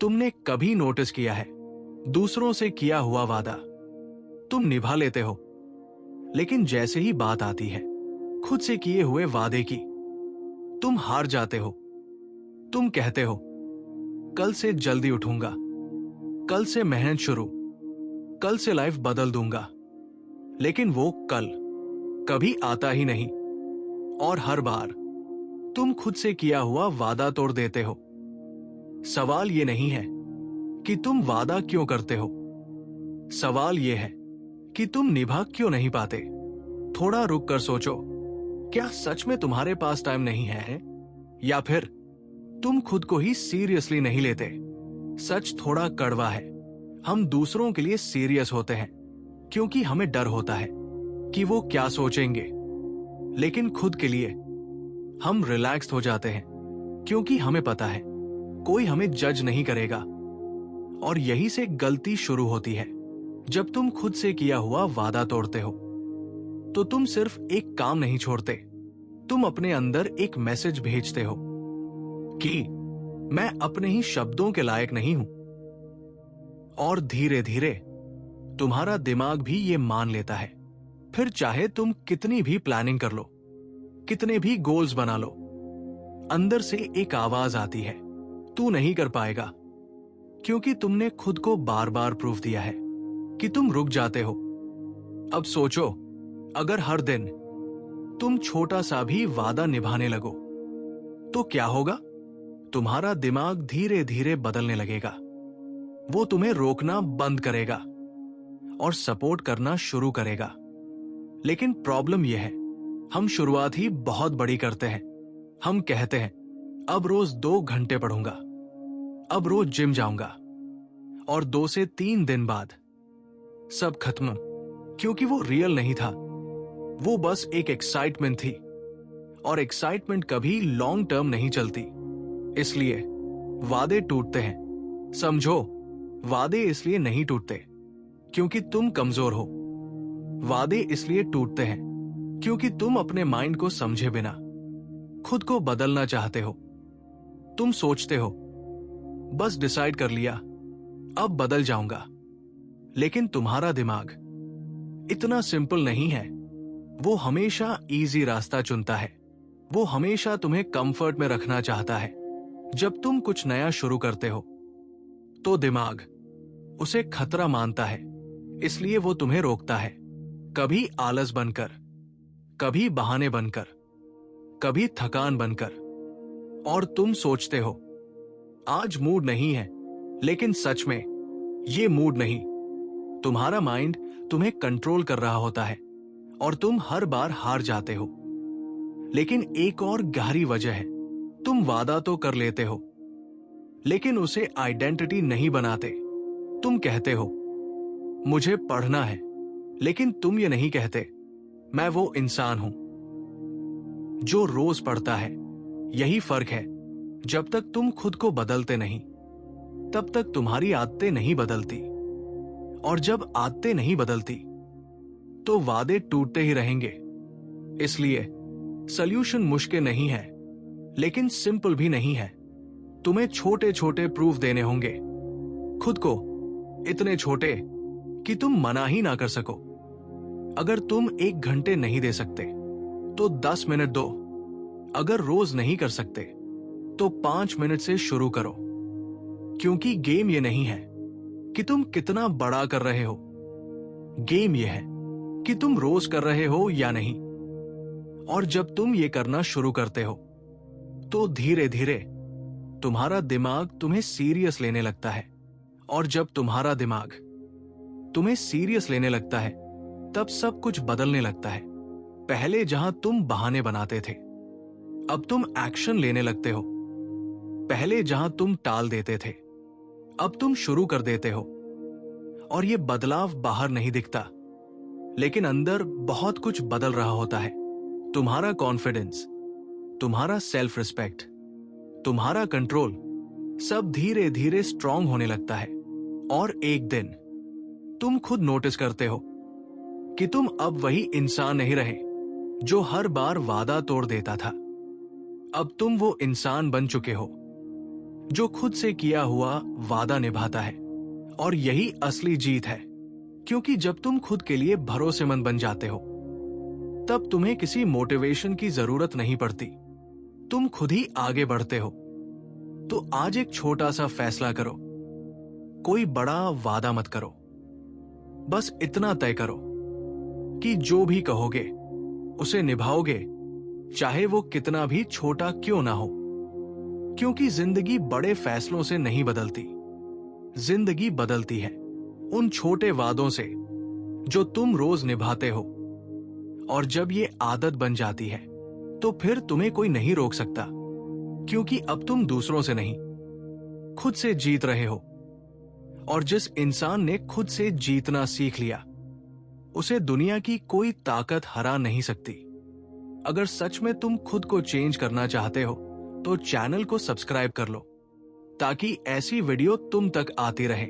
तुमने कभी नोटिस किया है, दूसरों से किया हुआ वादा तुम निभा लेते हो, लेकिन जैसे ही बात आती है खुद से किए हुए वादे की, तुम हार जाते हो। तुम कहते हो कल से जल्दी उठूंगा, कल से मेहनत शुरू, कल से लाइफ बदल दूंगा, लेकिन वो कल कभी आता ही नहीं। और हर बार तुम खुद से किया हुआ वादा तोड़ देते हो। सवाल ये नहीं है कि तुम वादा क्यों करते हो, सवाल ये है कि तुम निभा क्यों नहीं पाते। थोड़ा रुक कर सोचो, क्या सच में तुम्हारे पास टाइम नहीं है, या फिर तुम खुद को ही सीरियसली नहीं लेते। सच थोड़ा कड़वा है, हम दूसरों के लिए सीरियस होते हैं क्योंकि हमें डर होता है कि वो क्या सोचेंगे, लेकिन खुद के लिए हम रिलैक्स्ड हो जाते हैं क्योंकि हमें पता है कोई हमें जज नहीं करेगा। और यही से गलती शुरू होती है। जब तुम खुद से किया हुआ वादा तोड़ते हो तो तुम सिर्फ एक काम नहीं छोड़ते, तुम अपने अंदर एक मैसेज भेजते हो कि मैं अपने ही शब्दों के लायक नहीं हूं। और धीरे धीरे तुम्हारा दिमाग भी ये मान लेता है। फिर चाहे तुम कितनी भी प्लानिंग कर लो, कितने भी गोल्स बना लो, अंदर से एक आवाज आती है, तू नहीं कर पाएगा, क्योंकि तुमने खुद को बार बार प्रूफ दिया है कि तुम रुक जाते हो। अब सोचो, अगर हर दिन तुम छोटा सा भी वादा निभाने लगो तो क्या होगा? तुम्हारा दिमाग धीरे धीरे बदलने लगेगा। वो तुम्हें रोकना बंद करेगा और सपोर्ट करना शुरू करेगा। लेकिन प्रॉब्लम यह है, हम शुरुआत ही बहुत बड़ी करते हैं। हम कहते हैं अब रोज 2 घंटे पढ़ूंगा, अब रोज जिम जाऊंगा, और 2 से 3 दिन बाद सब खत्म, क्योंकि वो रियल नहीं था, वो बस एक एक्साइटमेंट थी। और एक्साइटमेंट कभी लॉन्ग टर्म नहीं चलती, इसलिए वादे टूटते हैं। समझो, वादे इसलिए नहीं टूटते क्योंकि तुम कमजोर हो, वादे इसलिए टूटते हैं क्योंकि तुम अपने माइंड को समझे बिना खुद को बदलना चाहते हो। तुम सोचते हो बस डिसाइड कर लिया, अब बदल जाऊंगा, लेकिन तुम्हारा दिमाग इतना सिंपल नहीं है। वो हमेशा इजी रास्ता चुनता है, वो हमेशा तुम्हें कंफर्ट में रखना चाहता है। जब तुम कुछ नया शुरू करते हो तो दिमाग उसे खतरा मानता है, इसलिए वो तुम्हें रोकता है, कभी आलस बनकर, कभी बहाने बनकर, कभी थकान बनकर। और तुम सोचते हो आज मूड नहीं है, लेकिन सच में ये मूड नहीं, तुम्हारा माइंड तुम्हें कंट्रोल कर रहा होता है और तुम हर बार हार जाते हो। लेकिन एक और गहरी वजह है, तुम वादा तो कर लेते हो लेकिन उसे आइडेंटिटी नहीं बनाते। तुम कहते हो मुझे पढ़ना है, लेकिन तुम ये नहीं कहते मैं वो इंसान हूं जो रोज पढ़ता है। यही फर्क है, जब तक तुम खुद को बदलते नहीं तब तक तुम्हारी आदतें नहीं बदलती, और जब आदतें नहीं बदलती तो वादे टूटते ही रहेंगे। इसलिए सॉल्यूशन मुश्किल नहीं है, लेकिन सिंपल भी नहीं है। तुम्हें छोटे छोटे प्रूफ देने होंगे खुद को, इतने छोटे कि तुम मना ही ना कर सको। अगर तुम 1 घंटे नहीं दे सकते तो 10 मिनट दो, अगर रोज नहीं कर सकते तो 5 मिनट से शुरू करो। क्योंकि गेम ये नहीं है कि तुम कितना बड़ा कर रहे हो, गेम ये है कि तुम रोज कर रहे हो या नहीं। और जब तुम ये करना शुरू करते हो तो धीरे धीरे तुम्हारा दिमाग तुम्हें सीरियस लेने लगता है, और जब तुम्हारा दिमाग तुम्हें सीरियस लेने लगता है तब सब कुछ बदलने लगता है। पहले जहां तुम बहाने बनाते थे, अब तुम एक्शन लेने लगते हो। पहले जहां तुम टाल देते थे, अब तुम शुरू कर देते हो। और ये बदलाव बाहर नहीं दिखता, लेकिन अंदर बहुत कुछ बदल रहा होता है। तुम्हारा कॉन्फिडेंस, तुम्हारा सेल्फ रिस्पेक्ट, तुम्हारा कंट्रोल, सब धीरे धीरे स्ट्रांग होने लगता है। और एक दिन तुम खुद नोटिस करते हो कि तुम अब वही इंसान नहीं रहे जो हर बार वादा तोड़ देता था। अब तुम वो इंसान बन चुके हो जो खुद से किया हुआ वादा निभाता है। और यही असली जीत है, क्योंकि जब तुम खुद के लिए भरोसेमंद बन जाते हो तब तुम्हें किसी मोटिवेशन की जरूरत नहीं पड़ती, तुम खुद ही आगे बढ़ते हो। तो आज एक छोटा सा फैसला करो, कोई बड़ा वादा मत करो, बस इतना तय करो कि जो भी कहोगे उसे निभाओगे, चाहे वो कितना भी छोटा क्यों ना हो। क्योंकि जिंदगी बड़े फैसलों से नहीं बदलती, जिंदगी बदलती है उन छोटे वादों से जो तुम रोज निभाते हो। और जब ये आदत बन जाती है तो फिर तुम्हें कोई नहीं रोक सकता, क्योंकि अब तुम दूसरों से नहीं, खुद से जीत रहे हो। और जिस इंसान ने खुद से जीतना सीख लिया, उसे दुनिया की कोई ताकत हरा नहीं सकती। अगर सच में तुम खुद को चेंज करना चाहते हो तो चैनल को सब्सक्राइब कर लो, ताकि ऐसी वीडियो तुम तक आती रहे।